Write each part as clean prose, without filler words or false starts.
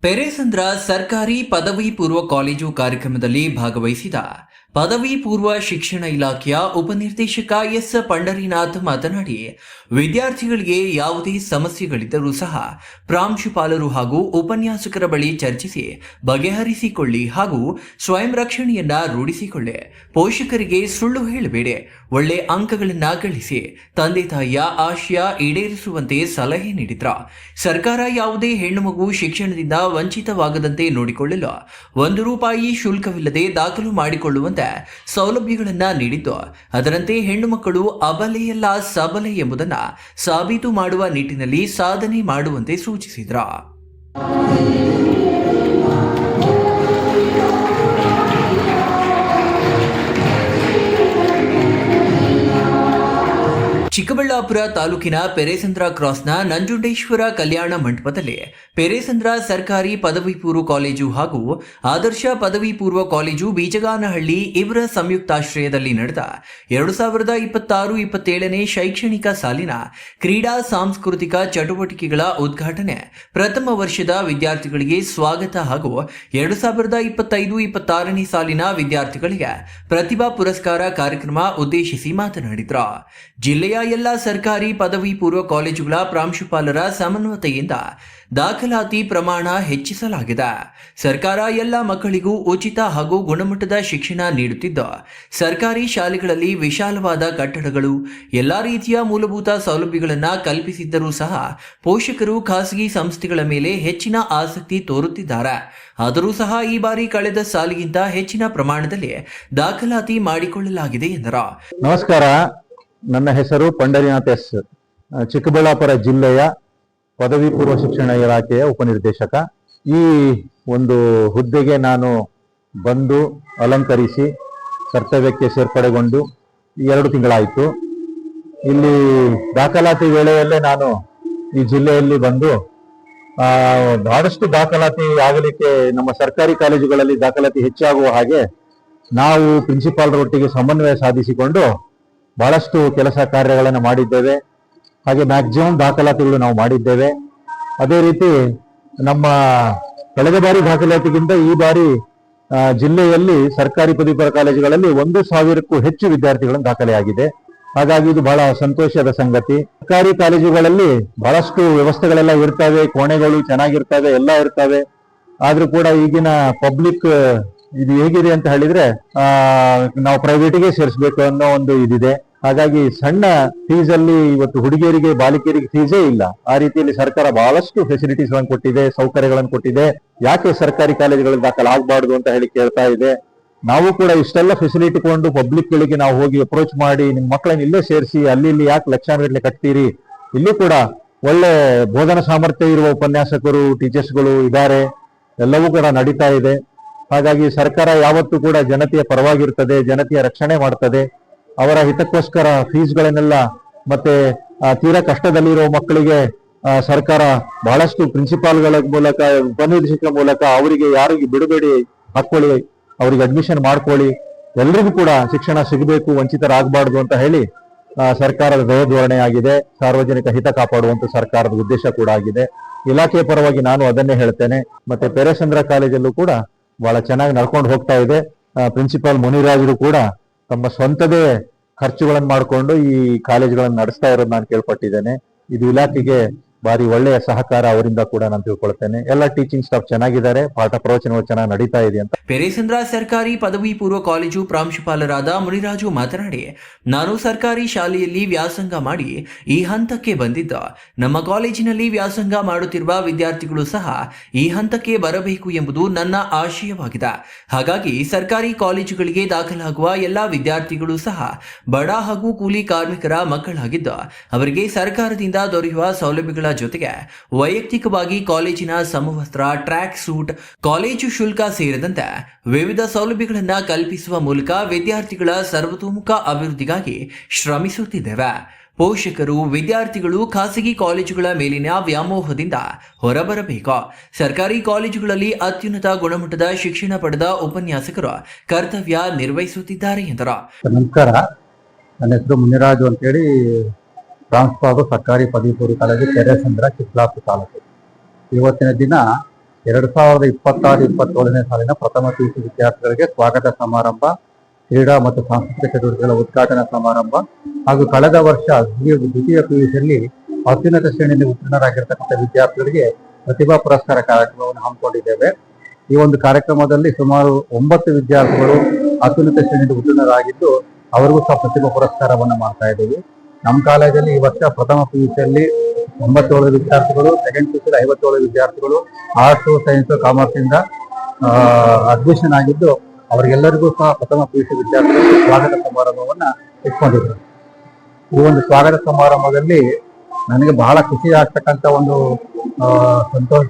ಪೆರೇಸಂದ್ರ ಸರ್ಕಾರಿ ಪದವಿ ಪೂರ್ವ ಕಾಲೇಜು ಕಾರ್ಯಕ್ರಮದಲ್ಲಿ ಭಾಗವಹಿಸಿದ ಪದವಿ ಪೂರ್ವ ಶಿಕ್ಷಣ ಇಲಾಖೆಯ ಉಪನಿರ್ದೇಶಕ ಎಸ್ ಪಂಡರಿನಾಥ್ ಮಾತನಾಡಿ, ವಿದ್ಯಾರ್ಥಿಗಳಿಗೆ ಯಾವುದೇ ಸಮಸ್ಯೆಗಳಿದ್ದರೂ ಸಹ ಪ್ರಾಂಶುಪಾಲರು ಹಾಗೂ ಉಪನ್ಯಾಸಕರ ಬಳಿ ಚರ್ಚಿಸಿ ಬಗೆಹರಿಸಿಕೊಳ್ಳಿ ಹಾಗೂ ಸ್ವಯಂ ರಕ್ಷಣೆಯನ್ನ ರೂಢಿಸಿಕೊಳ್ಳಿ. ಪೋಷಕರಿಗೆ ಸುಳ್ಳು ಹೇಳಬೇಡಿ, ಒಳ್ಳೆ ಅಂಕಗಳನ್ನ ಗಳಿಸಿ ತಂದೆ ತಾಯಿಯ ಆಶಯ ಈಡೇರಿಸುವಂತೆ ಸಲಹೆ ನೀಡಿದ್ರ. ಸರ್ಕಾರ ಯಾವುದೇ ಹೆಣ್ಣು ಮಗು ಶಿಕ್ಷಣದಿಂದ ವಂಚಿತವಾಗದಂತೆ ನೋಡಿಕೊಳ್ಳಲು ₹1 ಶುಲ್ಕವಿಲ್ಲದೆ ದಾಖಲು ಮಾಡಿಕೊಳ್ಳುವಂತೆ ಸೌಲಭ್ಯಗಳನ್ನ ನೀಡಿದ್ದು, ಅದರಂತೆ ಹೆಣ್ಣು ಮಕ್ಕಳು ಅಬಲೆಯಲ್ಲ ಸಬಲೆ ಎಂಬುದನ್ನು ಸಾಬೀತು ಮಾಡುವ ನಿಟ್ಟಿನಲ್ಲಿ ಸಾಧನೆ ಮಾಡುವಂತೆ ಸೂಚಿಸಿದರು. ಚಿಕ್ಕಬಳ್ಳಾಪುರ ತಾಲೂಕಿನ ಪೆರೇಸಂದ್ರ ಕ್ರಾಸ್ನ ನಂಜುಂಡೇಶ್ವರ ಕಲ್ಯಾಣ ಮಂಟಪದಲ್ಲಿ ಪೆರೇಸಂದ್ರ ಸರ್ಕಾರಿ ಪದವಿ ಪೂರ್ವ ಕಾಲೇಜು ಹಾಗೂ ಆದರ್ಶ ಪದವಿ ಪೂರ್ವ ಕಾಲೇಜು ಬೀಜಗಾನಹಳ್ಳಿ ಇವರ ಸಂಯುಕ್ತಾಶ್ರಯದಲ್ಲಿ ನಡೆದ 2026-27ನೇ ಶೈಕ್ಷಣಿಕ ಸಾಲಿನ ಕ್ರೀಡಾ ಸಾಂಸ್ಕೃತಿಕ ಚಟುವಟಿಕೆಗಳ ಉದ್ಘಾಟನೆ, ಪ್ರಥಮ ವರ್ಷದ ವಿದ್ಯಾರ್ಥಿಗಳಿಗೆ ಸ್ವಾಗತ ಹಾಗೂ 2025-26ನೇ ಸಾಲಿನ ವಿದ್ಯಾರ್ಥಿಗಳಿಗೆ ಪ್ರತಿಭಾ ಪುರಸ್ಕಾರ ಕಾರ್ಯಕ್ರಮ ಉದ್ದೇಶಿಸಿ ಮಾತನಾಡಿದರು. ಜಿಲ್ಲೆಯ ಎಲ್ಲ ಸರ್ಕಾರಿ ಪದವಿ ಪೂರ್ವ ಕಾಲೇಜುಗಳ ಪ್ರಾಂಶುಪಾಲರ ಸಮನ್ವಯತೆಯಿಂದ ದಾಖಲಾತಿ ಪ್ರಮಾಣ ಹೆಚ್ಚಿಸಲಾಗಿದೆ. ಸರ್ಕಾರ ಎಲ್ಲ ಮಕ್ಕಳಿಗೂ ಉಚಿತ ಹಾಗೂ ಗುಣಮಟ್ಟದ ಶಿಕ್ಷಣ ನೀಡುತ್ತಿದ್ದು, ಸರ್ಕಾರಿ ಶಾಲೆಗಳಲ್ಲಿ ವಿಶಾಲವಾದ ಕಟ್ಟಡಗಳು, ಎಲ್ಲಾ ರೀತಿಯ ಮೂಲಭೂತ ಸೌಲಭ್ಯಗಳನ್ನು ಕಲ್ಪಿಸಿದ್ದರೂ ಸಹ ಪೋಷಕರು ಖಾಸಗಿ ಸಂಸ್ಥೆಗಳ ಮೇಲೆ ಹೆಚ್ಚಿನ ಆಸಕ್ತಿ ತೋರುತ್ತಿದ್ದಾರೆ. ಆದರೂ ಸಹ ಈ ಬಾರಿ ಕಳೆದ ಸಾಲಿಗಿಂತ ಹೆಚ್ಚಿನ ಪ್ರಮಾಣದಲ್ಲಿ ದಾಖಲಾತಿ ಮಾಡಿಕೊಳ್ಳಲಾಗಿದೆ ಎಂದರು. ನಮಸ್ಕಾರ, ನನ್ನ ಹೆಸರು ಪಂಡರಿನಾಥ್ ಎಸ್. ಚಿಕ್ಕಬಳ್ಳಾಪುರ ಜಿಲ್ಲೆಯ ಪದವಿ ಪೂರ್ವ ಶಿಕ್ಷಣ ಇಲಾಖೆಯ ಉಪನಿರ್ದೇಶಕ. ಈ ಒಂದು ಹುದ್ದೆಗೆ ನಾನು ಬಂದು ಅಲಂಕರಿಸಿ ಕರ್ತವ್ಯಕ್ಕೆ ಸೇರ್ಪಡೆಗೊಂಡು 2 ತಿಂಗಳಾಯಿತು. ಇಲ್ಲಿ ದಾಖಲಾತಿ ವೇಳೆಯಲ್ಲೇ ನಾನು ಈ ಜಿಲ್ಲೆಯಲ್ಲಿ ಬಂದು ಬಹಳಷ್ಟು ದಾಖಲಾತಿ ಆಗಲಿಕ್ಕೆ, ನಮ್ಮ ಸರ್ಕಾರಿ ಕಾಲೇಜುಗಳಲ್ಲಿ ದಾಖಲಾತಿ ಹೆಚ್ಚಾಗುವ ಹಾಗೆ ನಾವು ಪ್ರಿನ್ಸಿಪಾಲ್ರೊಟ್ಟಿಗೆ ಸಮನ್ವಯ ಸಾಧಿಸಿಕೊಂಡು ಬಹಳಷ್ಟು ಕೆಲಸ ಕಾರ್ಯಗಳನ್ನು ಮಾಡಿದ್ದೇವೆ. ಹಾಗೆ ಮ್ಯಾಕ್ಸಿಮಮ್ ದಾಖಲಾತಿಗಳು ನಾವು ಮಾಡಿದ್ದೇವೆ. ಅದೇ ರೀತಿ ನಮ್ಮ ಕಳೆದ ಬಾರಿ ದಾಖಲಾತಿಗಿಂತ ಈ ಬಾರಿ ಜಿಲ್ಲೆಯಲ್ಲಿ ಸರ್ಕಾರಿ ಪದವಿ ಪೂರ್ವ ಕಾಲೇಜುಗಳಲ್ಲಿ 1,000ಕ್ಕೂ ಹೆಚ್ಚು ವಿದ್ಯಾರ್ಥಿಗಳನ್ನು ದಾಖಲೆಯಾಗಿದೆ. ಹಾಗಾಗಿ ಇದು ಬಹಳ ಸಂತೋಷದ ಸಂಗತಿ. ಸರ್ಕಾರಿ ಕಾಲೇಜುಗಳಲ್ಲಿ ಬಹಳಷ್ಟು ವ್ಯವಸ್ಥೆಗಳೆಲ್ಲ ಇರ್ತವೆ, ಕೋಣೆಗಳು ಚೆನ್ನಾಗಿರ್ತವೆ, ಎಲ್ಲ ಇರ್ತವೆ. ಆದ್ರೂ ಕೂಡ ಈಗಿನ ಪಬ್ಲಿಕ್ ಇದು ಹೇಗಿದೆ ಅಂತ ಹೇಳಿದ್ರೆ ನಾವು ಪ್ರೈವೇಟಿಗೆ ಸೇರಿಸಬೇಕು ಅನ್ನೋ ಒಂದು ಇದಿದೆ. ಹಾಗಾಗಿ ಸಣ್ಣ ಫೀಸ್ ಅಲ್ಲಿ ಇವತ್ತು ಹುಡುಗಿಯರಿಗೆ ಬಾಲಿಕೆಯರಿಗೆ ಫೀಸೇ ಇಲ್ಲ. ಆ ರೀತಿಯಲ್ಲಿ ಸರ್ಕಾರ ಬಹಳಷ್ಟು ಫೆಸಿಲಿಟೀಸ್ ಗಳನ್ನು ಕೊಟ್ಟಿದೆ, ಸೌಕರ್ಯಗಳನ್ನು ಕೊಟ್ಟಿದೆ. ಯಾಕೆ ಸರ್ಕಾರಿ ಕಾಲೇಜುಗಳಲ್ಲಿ ದಾಖಲಾಗಬಾರ್ದು ಅಂತ ಹೇಳಿ ಕೇಳ್ತಾ ಇದೆ. ನಾವು ಕೂಡ ಇಷ್ಟೆಲ್ಲ ಫೆಸಿಲಿಟಿ ಕೊಂಡು ಪಬ್ಲಿಕ್ ಗಳಿಗೆ ನಾವು ಹೋಗಿ ಅಪ್ರೋಚ್ ಮಾಡಿ, ನಿಮ್ಮ ಮಕ್ಕಳನ್ನ ಇಲ್ಲೇ ಸೇರಿಸಿ, ಅಲ್ಲಿ ಇಲ್ಲಿ ಯಾಕೆ ಲಕ್ಷಾನುಗಟ್ಟಲೆ ಕಟ್ತೀರಿ, ಇಲ್ಲಿ ಕೂಡ ಒಳ್ಳೆ ಬೋಧನಾ ಸಾಮರ್ಥ್ಯ ಇರುವ ಉಪನ್ಯಾಸಕರು, ಟೀಚರ್ಸ್ಗಳು ಇದ್ದಾರೆ, ಎಲ್ಲವೂ ಕೂಡ ನಡೀತಾ ಇದೆ. ಹಾಗಾಗಿ ಸರ್ಕಾರ ಯಾವತ್ತೂ ಕೂಡ ಜನತೆಯ ಪರವಾಗಿರ್ತದೆ, ಜನತೆಯ ರಕ್ಷಣೆ ಮಾಡ್ತದೆ. ಅವರ ಹಿತಕ್ಕೋಸ್ಕರ ಫೀಸ್ಗಳನ್ನೆಲ್ಲ ಮತ್ತೆ ತೀರಾ ಕಷ್ಟದಲ್ಲಿರೋ ಮಕ್ಕಳಿಗೆ ಸರ್ಕಾರ ಬಹಳಷ್ಟು ಪ್ರಿನ್ಸಿಪಾಲ್ಗಳ ಮೂಲಕ, ಉಪನಿರ್ದೇಶಕರ ಮೂಲಕ ಅವರಿಗೆ ಯಾರಿಗೆ ಬಿಡಬೇಡಿ, ಹಾಕೊಳ್ಳಿ, ಅವರಿಗೆ ಅಡ್ಮಿಷನ್ ಮಾಡ್ಕೊಳ್ಳಿ, ಎಲ್ರಿಗೂ ಕೂಡ ಶಿಕ್ಷಣ ಸಿಗಬೇಕು, ವಂಚಿತರಾಗಬಾರ್ದು ಅಂತ ಹೇಳಿ ಸರ್ಕಾರದ ಧ್ಯೇಯಧೋರಣೆ ಆಗಿದೆ. ಸಾರ್ವಜನಿಕ ಹಿತ ಕಾಪಾಡುವಂತ ಸರ್ಕಾರದ ಉದ್ದೇಶ ಕೂಡ ಆಗಿದೆ. ಇಲಾಖೆಯ ಪರವಾಗಿ ನಾನು ಅದನ್ನೇ ಹೇಳ್ತೇನೆ. ಮತ್ತೆ ಪೆರೇಸಂದ್ರ ಕಾಲೇಜಲ್ಲೂ ಕೂಡ ಬಹಳ ಚೆನ್ನಾಗಿ ನಡ್ಕೊಂಡು ಹೋಗ್ತಾ ಇದೆ. ಪ್ರಿನ್ಸಿಪಾಲ್ ಮುನಿರಾಜರು ಕೂಡ ತಮ್ಮ ಸ್ವಂತದೇ ಖರ್ಚುಗಳನ್ನು ಮಾಡಿಕೊಂಡು ಈ ಕಾಲೇಜುಗಳನ್ನು ನಡೆಸ್ತಾ ಇರೋದು ನಾನು ಕೇಳ್ಪಟ್ಟಿದ್ದೇನೆ. ಇದು ಇಲಾಖೆಗೆ ಬಾರಿ ಒಳ್ಳೆಯ ಸಹಕಾರ ಅವರಿಂದ ಕೂಡ ನಾನು ತಿಳ್ಕೊಳ್ತೇನೆ. ಎಲ್ಲ ಟೀಚಿಂಗ್ ಸ್ಟಾಫ್ ಚೆನ್ನಾಗಿದ್ದಾರೆ, ಪಾಠ ಪ್ರವಚನಗಳು ಚೆನ್ನಾಗಿ ನಡೀತಾ ಇದೆ ಅಂತ. ಪೆರೇಸಂದ್ರ ಸರ್ಕಾರಿ ಪದವಿ ಪೂರ್ವ ಕಾಲೇಜು ಪ್ರಾಂಶುಪಾಲರಾದ ಮುನಿರಾಜು ಮಾತನಾಡಿ, ನಾನು ಸರ್ಕಾರಿ ಶಾಲೆಯಲ್ಲಿ ವ್ಯಾಸಂಗ ಮಾಡಿ ಈ ಹಂತಕ್ಕೆ ಬಂದಿದ್ದ. ನಮ್ಮ ಕಾಲೇಜಿನಲ್ಲಿ ವ್ಯಾಸಂಗ ಮಾಡುತ್ತಿರುವ ವಿದ್ಯಾರ್ಥಿಗಳು ಸಹ ಈ ಹಂತಕ್ಕೆ ಬರಬೇಕು ಎಂಬುದು ನನ್ನ ಆಶಯವಾಗಿದೆ. ಹಾಗಾಗಿ ಸರ್ಕಾರಿ ಕಾಲೇಜುಗಳಿಗೆ ದಾಖಲಾಗುವ ಎಲ್ಲಾ ವಿದ್ಯಾರ್ಥಿಗಳು ಸಹ ಬಡ ಹಾಗೂ ಕೂಲಿ ಕಾರ್ಮಿಕರ ಮಕ್ಕಳಾಗಿದ್ದು, ಅವರಿಗೆ ಸರ್ಕಾರದಿಂದ ದೊರೆಯುವ ಸೌಲಭ್ಯಗಳ ಜೊತೆಗೆ ವೈಯಕ್ತಿಕವಾಗಿ ಕಾಲೇಜಿನ ಸಮವಸ್ತ್ರ, ಟ್ರ್ಯಾಕ್ ಸೂಟ್, ಕಾಲೇಜು ಶುಲ್ಕ ಸೇರಿದಂತೆ ವಿವಿಧ ಸೌಲಭ್ಯಗಳನ್ನು ಕಲ್ಪಿಸುವ ಮೂಲಕ ವಿದ್ಯಾರ್ಥಿಗಳ ಸರ್ವತೋಮುಖ ಅಭಿವೃದ್ಧಿಗಾಗಿ ಶ್ರಮಿಸುತ್ತಿದ್ದೇವೆ. ಪೋಷಕರು, ವಿದ್ಯಾರ್ಥಿಗಳು ಖಾಸಗಿ ಕಾಲೇಜುಗಳ ಮೇಲಿನ ವ್ಯಾಮೋಹದಿಂದ ಹೊರಬರಬೇಕು. ಸರ್ಕಾರಿ ಕಾಲೇಜುಗಳಲ್ಲಿ ಅತ್ಯುನ್ನತ ಗುಣಮಟ್ಟದ ಶಿಕ್ಷಣ ಪಡೆದ ಉಪನ್ಯಾಸಕರು ಕರ್ತವ್ಯ ನಿರ್ವಹಿಸುತ್ತಿದ್ದಾರೆ ಎಂದರು. ನಮಸ್ಕಾರ, ನನ್ನ ಹೆಸರು ಮುನಿರಾಜು ಅಂತೇಳಿ, ಪ್ರಾಂಶುಪಾಲರು ಸರ್ಕಾರಿ ಪದವಿ ಪೂರ್ವ ಕಾಲೇಜು ಪೆರೇಸಂದ್ರ, ಚಿಕ್ಕಬಳ್ಳಾಪುರ ತಾಲೂಕು. ಇವತ್ತಿನ ದಿನ 2026-27ನೇ ಸಾಲಿನ ಪ್ರಥಮ PUC ವಿದ್ಯಾರ್ಥಿಗಳಿಗೆ ಸ್ವಾಗತ ಸಮಾರಂಭ, ಕ್ರೀಡಾ ಮತ್ತು ಸಾಂಸ್ಕೃತಿಕ ಚಟುವಟಿಕೆಗಳ ಉದ್ಘಾಟನಾ ಸಮಾರಂಭ ಹಾಗೂ ಕಳೆದ ವರ್ಷ ದ್ವಿತೀಯ PUCಯಲ್ಲಿ ಅತ್ಯುನ್ನತ ಶ್ರೇಣಿಯಲ್ಲಿ ಉತ್ತೀರ್ಣರಾಗಿರ್ತಕ್ಕಂಥ ವಿದ್ಯಾರ್ಥಿಗಳಿಗೆ ಪ್ರತಿಭಾ ಪುರಸ್ಕಾರ ಕಾರ್ಯಕ್ರಮವನ್ನು ಹಮ್ಮಿಕೊಂಡಿದ್ದೇವೆ. ಈ ಒಂದು ಕಾರ್ಯಕ್ರಮದಲ್ಲಿ ಸುಮಾರು 9 ವಿದ್ಯಾರ್ಥಿಗಳು ಅತ್ಯುನ್ನತ ಶ್ರೇಣಿಯಲ್ಲಿ ಉತ್ತೀರ್ಣರಾಗಿದ್ದು ಅವರಿಗೂ ಸಹ ಪ್ರತಿಭಾ ಪುರಸ್ಕಾರವನ್ನು ಮಾಡ್ತಾ ಇದ್ದೀವಿ. ನಮ್ಮ ಕಾಲೇಜಲ್ಲಿ ಈ ವರ್ಷ ಪ್ರಥಮ PUCಯಲ್ಲಿ 97 ವಿದ್ಯಾರ್ಥಿಗಳು, ಸೆಕೆಂಡ್ PUCಯಲ್ಲಿ 57 ವಿದ್ಯಾರ್ಥಿಗಳು ಆರ್ಟ್ಸ್, ಸೈನ್ಸ್, ಕಾಮರ್ಸ್ ಇಂದ ಅಡ್ಮಿಷನ್ ಆಗಿದ್ದು ಅವರಿಗೆಲ್ಲರಿಗೂ ಸಹ ಪ್ರಥಮ PUC ವಿದ್ಯಾರ್ಥಿಗಳು ಸ್ವಾಗತ ಸಮಾರಂಭವನ್ನ ಇಟ್ಕೊಂಡಿದ್ರು. ಈ ಒಂದು ಸ್ವಾಗತ ಸಮಾರಂಭದಲ್ಲಿ ನನಗೆ ಬಹಳ ಖುಷಿ ಆಗ್ತಕ್ಕಂಥ ಒಂದು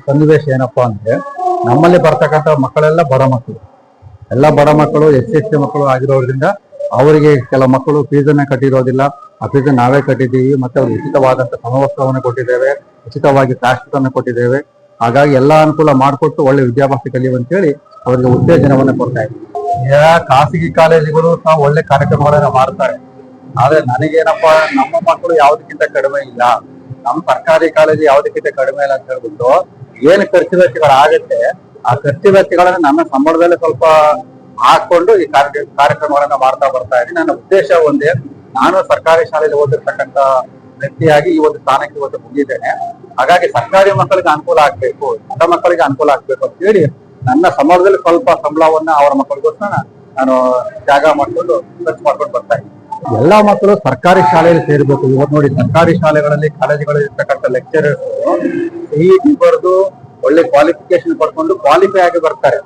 ಸನ್ನಿವೇಶ ಏನಪ್ಪಾ ಅಂದ್ರೆ, ನಮ್ಮಲ್ಲಿ ಬರ್ತಕ್ಕಂಥ ಮಕ್ಕಳೆಲ್ಲ ಬಡ ಮಕ್ಕಳು, SC ಮಕ್ಕಳು ಆಗಿರೋದ್ರಿಂದ ಅವರಿಗೆ ಕೆಲವು ಮಕ್ಕಳು ಫೀಸನ್ನ ಕಟ್ಟಿರೋದಿಲ್ಲ. ಆ ಫೀಸನ್ನು ನಾವೇ ಕಟ್ಟಿದ್ದೀವಿ. ಮತ್ತೆ ಅವ್ರಿಗೆ ಉಚಿತವಾದಂತ ಸಮವಸ್ತ್ರವನ್ನು ಕೊಟ್ಟಿದ್ದೇವೆ, ಉಚಿತವಾಗಿ ಶಾಶ್ವತವನ್ನು ಕೊಟ್ಟಿದ್ದೇವೆ. ಹಾಗಾಗಿ ಎಲ್ಲಾ ಅನುಕೂಲ ಮಾಡಿಕೊಟ್ಟು ಒಳ್ಳೆ ವಿದ್ಯಾಭ್ಯಾಸ ಕಲಿಯುವಂತೇಳಿ ಅವರಿಗೆ ಉತ್ತೇಜನವನ್ನು ಕೊಡ್ತಾ ಇದ್ದೀವಿ. ಖಾಸಗಿ ಕಾಲೇಜುಗಳು ಸಹ ಒಳ್ಳೆ ಕಾರ್ಯಕ್ರಮಗಳನ್ನ ಮಾಡ್ತಾರೆ. ಆದ್ರೆ ನನಗೇನಪ್ಪಾ, ನಮ್ಮ ಮಕ್ಕಳು ಯಾವುದಕ್ಕಿಂತ ಕಡಿಮೆ ಇಲ್ಲ, ನಮ್ಮ ಸರ್ಕಾರಿ ಕಾಲೇಜು ಯಾವುದಕ್ಕಿಂತ ಕಡಿಮೆ ಇಲ್ಲ ಅಂತ ಹೇಳ್ಬಿಟ್ಟು ಏನು ಖರ್ಚು ವೆಚ್ಚಗಳಾಗುತ್ತೆ ಆ ಖರ್ಚು ವೆಚ್ಚಗಳನ್ನ ನನ್ನ ಸಂಬಳದಲ್ಲಿ ಸ್ವಲ್ಪ ಹಾಕೊಂಡು ಈ ಕಾರ್ಯಕ್ರಮಗಳನ್ನ ಮಾಡ್ತಾ ಬರ್ತಾ ಇದ್ದೀನಿ. ನನ್ನ ಉದ್ದೇಶ ಒಂದೇ, ನಾನು ಸರ್ಕಾರಿ ಶಾಲೆಯಲ್ಲಿ ಓದಿರ್ತಕ್ಕಂಥ ವ್ಯಕ್ತಿಯಾಗಿ ಈ ಒಂದು ಸ್ಥಾನಕ್ಕೆ ಇವತ್ತು ಬಂದಿದ್ದೇನೆ. ಹಾಗಾಗಿ ಸರ್ಕಾರಿ ಮಕ್ಕಳಿಗೆ ಅನುಕೂಲ ಆಗ್ಬೇಕು, ಬಡ ಮಕ್ಕಳಿಗೆ ಅನುಕೂಲ ಆಗ್ಬೇಕು ಅಂತ ಹೇಳಿ ನನ್ನ ಸಂಬಳದಲ್ಲಿ ಸ್ವಲ್ಪ ಸಂಬಳವನ್ನ ಅವರ ಮಕ್ಕಳಿಗೋಸ್ಕರ ನಾನು ತ್ಯಾಗ ಮಾಡ್ಕೊಂಡು ಖರ್ಚು ಮಾಡ್ಕೊಂಡು ಬರ್ತಾ ಇದ್ದೀನಿ. ಎಲ್ಲಾ ಮಕ್ಕಳು ಸರ್ಕಾರಿ ಶಾಲೆಯಲ್ಲಿ ಸೇರ್ಬೇಕು. ಇವತ್ತು ನೋಡಿ, ಸರ್ಕಾರಿ ಶಾಲೆಗಳಲ್ಲಿ ಕಾಲೇಜುಗಳಲ್ಲಿ ಇರ್ತಕ್ಕಂಥ ಲೆಕ್ಚರರ್ಸ್ CET ಬರೆದು ಒಳ್ಳೆ ಕ್ವಾಲಿಫಿಕೇಶನ್ ಪಡ್ಕೊಂಡು ಕ್ವಾಲಿಫೈ ಆಗಿ ಬರ್ತಾರೆ.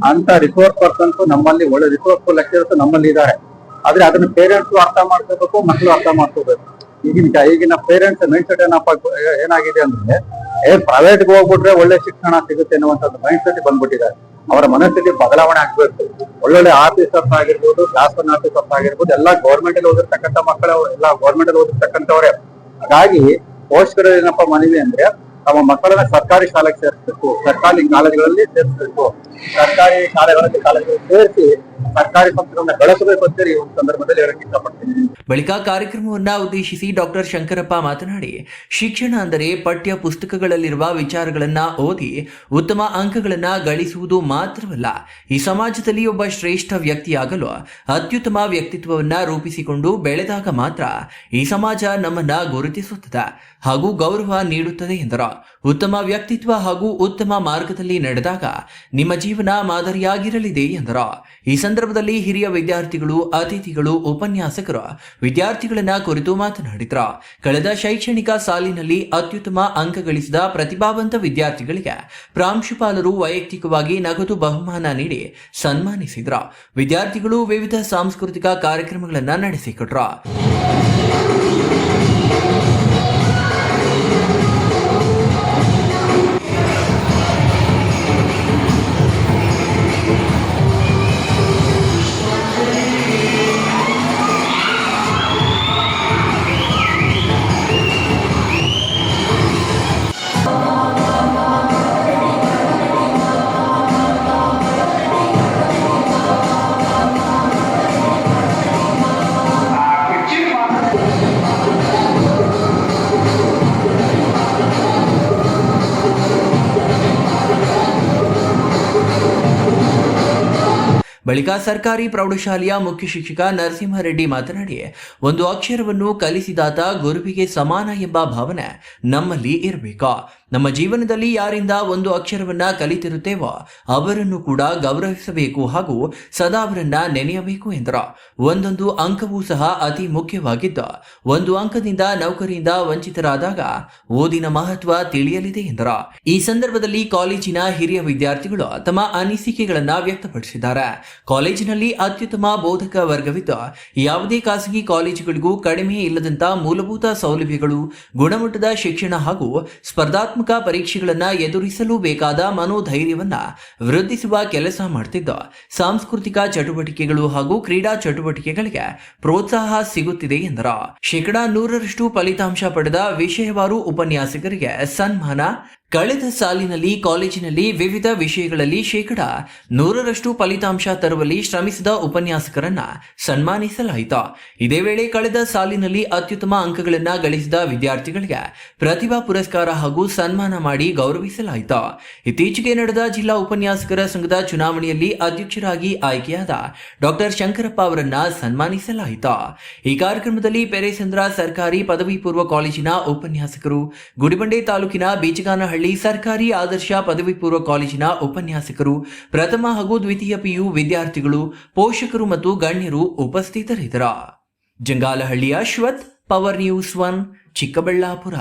ಅಂತ ರಿಸೋರ್ಸ್ ಪರ್ಸನ್ಸ್ ನಮ್ಮಲ್ಲಿ, ಒಳ್ಳೆ ರಿಸೋರ್ಸ್ಫುಲ್ ಲೆಕ್ಚರರ್ಸ್ ನಮ್ಮಲ್ಲಿ ಇದ್ದಾರೆ. ಆದ್ರೆ ಅದನ್ನ ಪೇರೆಂಟ್ಸ್ ಅರ್ಥ ಮಾಡ್ಕೋಬೇಕು, ಮಕ್ಕಳು ಅರ್ಥ ಮಾಡ್ಕೋಬೇಕು. ಈಗಿನ ಪೇರೆಂಟ್ಸ್ ಮೈಂಡ್ ಸೆಟ್ ಏನಾಗಿದೆ ಅಂದ್ರೆ, ಪ್ರೈವೇಟ್ಗೆ ಹೋಗ್ಬಿಟ್ರೆ ಒಳ್ಳೆ ಶಿಕ್ಷಣ ಸಿಗುತ್ತೆ ಅನ್ನುವಂಥದ್ದು ಮೈಂಡ್ ಸೆಟ್ ಬಂದ್ಬಿಟ್ಟಿದ್ದಾರೆ. ಅವರ ಮನಸ್ಥಿತಿ ಬದಲಾವಣೆ ಆಗ್ಬೇಕು. ಒಳ್ಳೊಳ್ಳೆ ಆಫೀಸರ್ಸ್ ಆಗಿರ್ಬೋದು, ಕ್ಲಾಸ್ 1 ಆಫೀಸರ್ಸ್ ಆಗಿರ್ಬೋದು, ಎಲ್ಲ ಗೌರ್ಮೆಂಟ್ ಅಲ್ಲಿ ಓದಿರ್ತಕ್ಕಂಥ ಮಕ್ಕಳು, ಎಲ್ಲ ಗೌರ್ಮೆಂಟ್ ಅಲ್ಲಿ ಓದಿರ್ತಕ್ಕಂಥವ್ರೆ. ಹಾಗಾಗಿ ಪೋಷಕರ ಏನಪ್ಪ ಮನವಿ ಅಂದ್ರೆ, ತಮ್ಮ ಮಕ್ಕಳನ್ನ ಸರ್ಕಾರಿ ಶಾಲೆಗೆ ಸೇರಿಸಬೇಕು, ಸರ್ಕಾರಿ ಕಾಲೇಜುಗಳಲ್ಲಿ ಸೇರಿಸಬೇಕು, ಸರ್ಕಾರಿ ಕಾಲೇಜುಗಳಲ್ಲಿ ಸೇರಿಸಿ ಸರ್ಕಾರಿ ಸಂಸ್ಥೆಗಳನ್ನ ಬೆಳೆಸಬೇಕು ಅಂತೇಳಿ ಈ ಒಂದು ಸಂದರ್ಭದಲ್ಲಿ ಹೇಳಕ್ ಇಷ್ಟಪಡ್ತೀನಿ. ಬಳಿಕ ಕಾರ್ಯಕ್ರಮವನ್ನ ಉದ್ದೇಶಿಸಿ ಡಾಕ್ಟರ್ ಶಂಕರಪ್ಪ ಮಾತನಾಡಿ, ಶಿಕ್ಷಣ ಅಂದರೆ ಪಠ್ಯ ಪುಸ್ತಕಗಳಲ್ಲಿರುವ ವಿಚಾರಗಳನ್ನ ಓದಿ ಉತ್ತಮ ಅಂಕಗಳನ್ನ ಗಳಿಸುವುದು ಮಾತ್ರವಲ್ಲ, ಈ ಸಮಾಜದಲ್ಲಿ ಒಬ್ಬ ಶ್ರೇಷ್ಠ ವ್ಯಕ್ತಿಯಾಗಲು ಅತ್ಯುತ್ತಮ ವ್ಯಕ್ತಿತ್ವವನ್ನ ರೂಪಿಸಿಕೊಂಡು ಬೆಳೆದಾಗ ಮಾತ್ರ ಈ ಸಮಾಜ ನಮ್ಮನ್ನ ಗುರುತಿಸುತ್ತದೆ ಹಾಗೂ ಗೌರವ ನೀಡುತ್ತದೆ ಎಂದರು. ಉತ್ತಮ ವ್ಯಕ್ತಿತ್ವ ಹಾಗೂ ಉತ್ತಮ ಮಾರ್ಗದಲ್ಲಿ ನಡೆದಾಗ ನಿಮ್ಮ ಜೀವನ ಮಾದರಿಯಾಗಿರಲಿದೆ ಎಂದರು. ಈ ಸಂದರ್ಭದಲ್ಲಿ ಹಿರಿಯ ವಿದ್ಯಾರ್ಥಿಗಳು, ಅತಿಥಿಗಳು, ಉಪನ್ಯಾಸಕರು ವಿದ್ಯಾರ್ಥಿಗಳನ್ನ ಕುರಿತು ಮಾತನಾಡಿದರು. ಕಳೆದ ಶೈಕ್ಷಣಿಕ ಸಾಲಿನಲ್ಲಿ ಅತ್ಯುತ್ತಮ ಅಂಕ ಗಳಿಸಿದ ಪ್ರತಿಭಾವಂತ ವಿದ್ಯಾರ್ಥಿಗಳಿಗೆ ಪ್ರಾಂಶುಪಾಲರು ವೈಯಕ್ತಿಕವಾಗಿ ನಗದು ಬಹುಮಾನ ನೀಡಿ ಸನ್ಮಾನಿಸಿದರು. ವಿದ್ಯಾರ್ಥಿಗಳು ವಿವಿಧ ಸಾಂಸ್ಕೃತಿಕ ಕಾರ್ಯಕ್ರಮಗಳನ್ನು ನಡೆಸಿಕೊಟ್ರು. ಬಳಿಕ ಸರ್ಕಾರಿ ಪ್ರೌಢಶಾಲೆಯ ಮುಖ್ಯ ಶಿಕ್ಷಕ ನರಸಿಂಹರೆಡ್ಡಿ ಮಾತನಾಡಿ, ಒಂದು ಅಕ್ಷರವನ್ನು ಕಲಿಸಿದಾತ ಗುರುವಿಗೆ ಸಮಾನ ಎಂಬ ಭಾವನೆ ನಮ್ಮಲ್ಲಿ ಇರಬೇಕು. ನಮ್ಮ ಜೀವನದಲ್ಲಿ ಯಾರಿಂದ ಒಂದು ಅಕ್ಷರವನ್ನ ಕಲಿತಿರುತ್ತೇವೋ ಅವರನ್ನು ಕೂಡ ಗೌರವಿಸಬೇಕು ಹಾಗೂ ಸದಾ ಅವರನ್ನ ನೆನೆಯಬೇಕು ಎಂದರು. ಒಂದೊಂದು ಅಂಕವೂ ಸಹ ಅತಿ ಮುಖ್ಯವಾಗಿದ್ದು, ಒಂದು ಅಂಕದಿಂದ ನೌಕರಿಯಿಂದ ವಂಚಿತರಾದಾಗ ಓದಿನ ಮಹತ್ವ ತಿಳಿಯಲಿದೆ ಎಂದರು. ಈ ಸಂದರ್ಭದಲ್ಲಿ ಕಾಲೇಜಿನ ಹಿರಿಯ ವಿದ್ಯಾರ್ಥಿಗಳು ತಮ್ಮ ಅನಿಸಿಕೆಗಳನ್ನ ವ್ಯಕ್ತಪಡಿಸಿದ್ದಾರೆ. ಕಾಲೇಜಿನಲ್ಲಿ ಅತ್ಯುತ್ತಮ ಬೋಧಕ ವರ್ಗವಿದ್ದು, ಯಾವುದೇ ಖಾಸಗಿ ಕಾಲೇಜುಗಳಿಗೂ ಕಡಿಮೆ ಇಲ್ಲದಂತ ಮೂಲಭೂತ ಸೌಲಭ್ಯಗಳು, ಗುಣಮಟ್ಟದ ಶಿಕ್ಷಣ ಹಾಗೂ ಸ್ಪರ್ಧಾತ್ಮಕ ಪರೀಕ್ಷೆಗಳನ್ನ ಎದುರಿಸಲು ಬೇಕಾದ ಮನೋಧೈರ್ಯವನ್ನ ವೃದ್ಧಿಸುವ ಕೆಲಸ ಮಾಡುತ್ತಿದ್ದು, ಸಾಂಸ್ಕೃತಿಕ ಚಟುವಟಿಕೆಗಳು ಹಾಗೂ ಕ್ರೀಡಾ ಚಟುವಟಿಕೆಗಳಿಗೆ ಪ್ರೋತ್ಸಾಹ ಸಿಗುತ್ತಿದೆ ಎಂದರು. 100% ಫಲಿತಾಂಶ ಪಡೆದ ವಿಷಯವಾರು ಉಪನ್ಯಾಸಕರಿಗೆ ಸನ್ಮಾನ, ಕಳೆದ ಸಾಲಿನಲ್ಲಿ ಕಾಲೇಜಿನಲ್ಲಿ ವಿವಿಧ ವಿಷಯಗಳಲ್ಲಿ 100% ಫಲಿತಾಂಶ ತರುವಲ್ಲಿ ಶ್ರಮಿಸಿದ ಉಪನ್ಯಾಸಕರನ್ನ ಸನ್ಮಾನಿಸಲಾಯಿತು. ಇದೇ ವೇಳೆ ಕಳೆದ ಸಾಲಿನಲ್ಲಿ ಅತ್ಯುತ್ತಮ ಅಂಕಗಳನ್ನು ಗಳಿಸಿದ ವಿದ್ಯಾರ್ಥಿಗಳಿಗೆ ಪ್ರತಿಭಾ ಪುರಸ್ಕಾರ ಹಾಗೂ ಸನ್ಮಾನ ಮಾಡಿ ಗೌರವಿಸಲಾಯಿತು. ಇತ್ತೀಚೆಗೆ ನಡೆದ ಜಿಲ್ಲಾ ಉಪನ್ಯಾಸಕರ ಸಂಘದ ಚುನಾವಣೆಯಲ್ಲಿ ಅಧ್ಯಕ್ಷರಾಗಿ ಆಯ್ಕೆಯಾದ ಡಾಕ್ಟರ್ ಶಂಕರಪ್ಪ ಅವರನ್ನ ಸನ್ಮಾನಿಸಲಾಯಿತು. ಈ ಕಾರ್ಯಕ್ರಮದಲ್ಲಿ ಪೆರೇಸಂದ್ರ ಸರ್ಕಾರಿ ಪದವಿ ಪೂರ್ವ ಕಾಲೇಜಿನ ಉಪನ್ಯಾಸಕರು, ಗುಡಿಬಂಡೆ ತಾಲೂಕಿನ ಬೀಚಗಾನಹಳ್ಳಿ ಸರ್ಕಾರಿ ಆದರ್ಶ ಪದವಿ ಪೂರ್ವ ಕಾಲೇಜಿನ ಉಪನ್ಯಾಸಕರು, ಪ್ರಥಮ ಹಾಗೂ ದ್ವಿತೀಯ PU ವಿದ್ಯಾರ್ಥಿಗಳು, ಪೋಷಕರು ಮತ್ತು ಗಣ್ಯರು ಉಪಸ್ಥಿತರಿದ್ದರು. Jangalahalli Ashwath, power news 1, Chikkaballapur.